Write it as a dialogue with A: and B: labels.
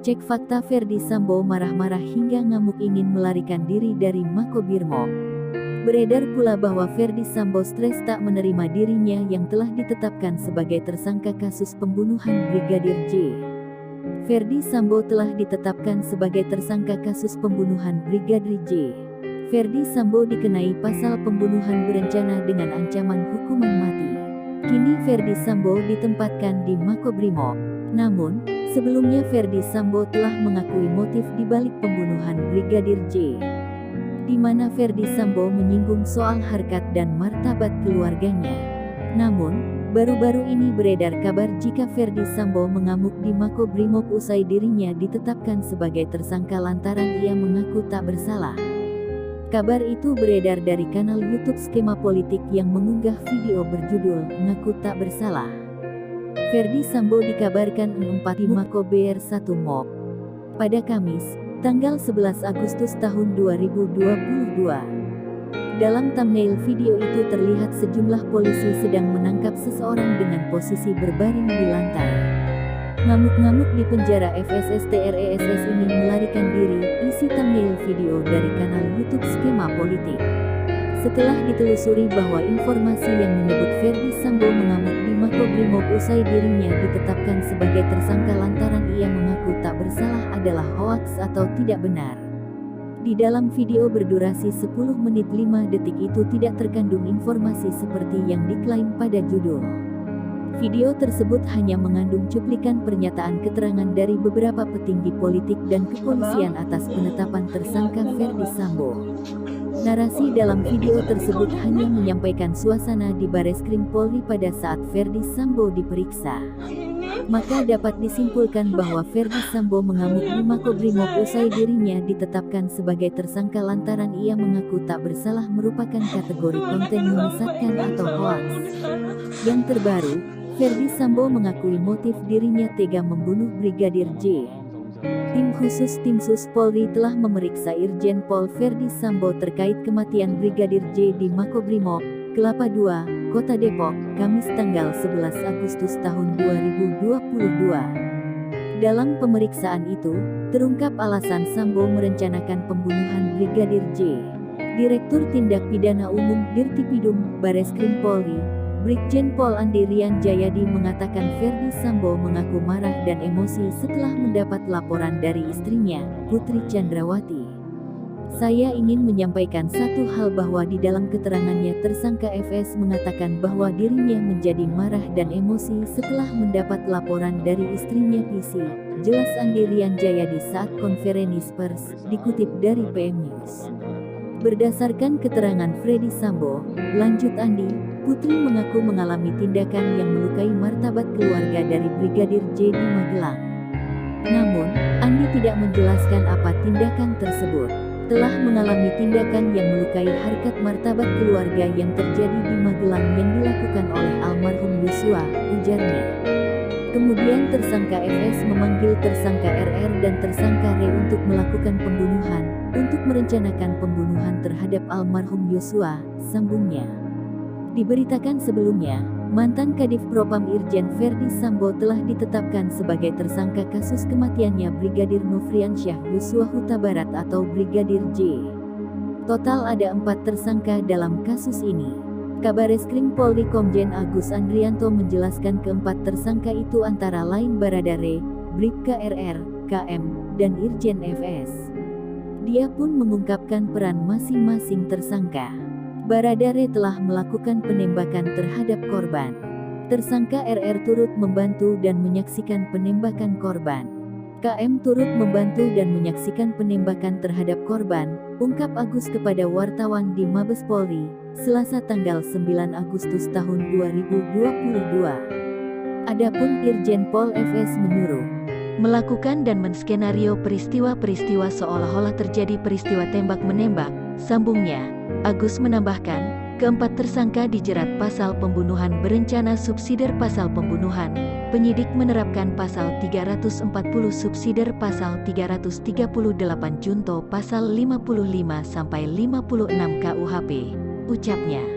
A: Cek fakta, Ferdy Sambo marah-marah hingga ngamuk ingin melarikan diri dari Makobrimob. Beredar pula bahwa Ferdy Sambo stres tak menerima dirinya yang telah ditetapkan sebagai tersangka kasus pembunuhan Brigadir J. Ferdy Sambo telah ditetapkan sebagai tersangka kasus pembunuhan Brigadir J. Ferdy Sambo dikenai pasal pembunuhan berencana dengan ancaman hukuman mati. Kini Ferdy Sambo ditempatkan di Makobrimob. Namun, sebelumnya Ferdy Sambo telah mengakui motif di balik pembunuhan Brigadir J, di mana Ferdy Sambo menyinggung soal harkat dan martabat keluarganya. Namun, baru-baru ini beredar kabar jika Ferdy Sambo mengamuk di Makobrimob usai dirinya ditetapkan sebagai tersangka lantaran ia mengaku tak bersalah. Kabar itu beredar dari kanal YouTube Skema Politik yang mengunggah video berjudul "Ngaku Tak Bersalah". Ferdy Sambo dikabarkan menempati Makobrimob 1 Mob pada Kamis, tanggal 11 Agustus tahun 2022. Dalam thumbnail video itu terlihat sejumlah polisi sedang menangkap seseorang dengan posisi berbaring di lantai. Ngamuk-ngamuk di penjara FSSTRESS ingin melarikan diri, isi thumbnail video dari kanal YouTube Skema Politik. Setelah ditelusuri bahwa informasi yang menyebut Ferdy Sambo mengamuk di Makobrimob usai dirinya ditetapkan sebagai tersangka lantaran ia mengaku tak bersalah adalah hoaks atau tidak benar. Di dalam video berdurasi 10 menit 5 detik itu tidak terkandung informasi seperti yang diklaim pada judul. Video tersebut hanya mengandung cuplikan pernyataan keterangan dari beberapa petinggi politik dan kepolisian atas penetapan tersangka Ferdy Sambo. Narasi dalam video tersebut hanya menyampaikan suasana di Bareskrim Polri pada saat Ferdy Sambo diperiksa. Maka dapat disimpulkan bahwa Ferdy Sambo mengamuk di Makobrimob usai dirinya ditetapkan sebagai tersangka lantaran ia mengaku tak bersalah merupakan kategori konten menyesatkan atau hoaks. Yang terbaru, Ferdy Sambo mengakui motif dirinya tega membunuh Brigadir J. Tim Sus Polri telah memeriksa Irjen Pol Ferdy Sambo terkait kematian Brigadir J di Makobrimob, Kelapa II, Kota Depok, Kamis tanggal 11 Agustus tahun 2022. Dalam pemeriksaan itu, terungkap alasan Sambo merencanakan pembunuhan Brigadir J. Direktur Tindak Pidana Umum Dirtipidum Bareskrim Polri, Brigjen Pol Andi Rian Jayadi mengatakan Ferdy Sambo mengaku marah dan emosi setelah mendapat laporan dari istrinya, Putri Chandrawati. Saya ingin menyampaikan satu hal bahwa di dalam keterangannya tersangka FS mengatakan bahwa dirinya menjadi marah dan emosi setelah mendapat laporan dari istrinya PC, jelas Andi Rian Jayadi saat konferensi pers, dikutip dari PM News. Berdasarkan keterangan Ferdy Sambo, lanjut Andi, Putri mengaku mengalami tindakan yang melukai martabat keluarga dari Brigadir J di Magelang. Namun, Andi tidak menjelaskan apa tindakan tersebut. Telah mengalami tindakan yang melukai harkat martabat keluarga yang terjadi di Magelang yang dilakukan oleh almarhum Yosua, ujarnya. Kemudian tersangka FS memanggil tersangka RR dan tersangka R untuk melakukan pembunuhan, untuk merencanakan pembunuhan terhadap almarhum Yosua, sambungnya. Diberitakan sebelumnya, mantan Kadif Propam Irjen Ferdy Sambo telah ditetapkan sebagai tersangka kasus kematiannya Brigadir Nofriansyah Yosua Huta Barat atau Brigadir J. Total ada 4 tersangka dalam kasus ini. Kabareskrim Polri Komjen Agus Andrianto menjelaskan keempat tersangka itu antara lain Baradare, Bribka RR, KM, dan Irjen FS. Dia pun mengungkapkan peran masing-masing tersangka. Baradare telah melakukan penembakan terhadap korban. Tersangka RR turut membantu dan menyaksikan penembakan korban. KM turut membantu dan menyaksikan penembakan terhadap korban, ungkap Agus kepada wartawan di Mabes Polri, Selasa tanggal 9 Agustus tahun 2022. Adapun Irjen Pol FS menyuruh melakukan dan menskenario peristiwa-peristiwa seolah-olah terjadi peristiwa tembak-menembak, sambungnya. Agus menambahkan, keempat tersangka dijerat pasal pembunuhan berencana subsidiar pasal pembunuhan, penyidik menerapkan pasal 340 subsidiar pasal 338 junto pasal 55-56 KUHP, ucapnya.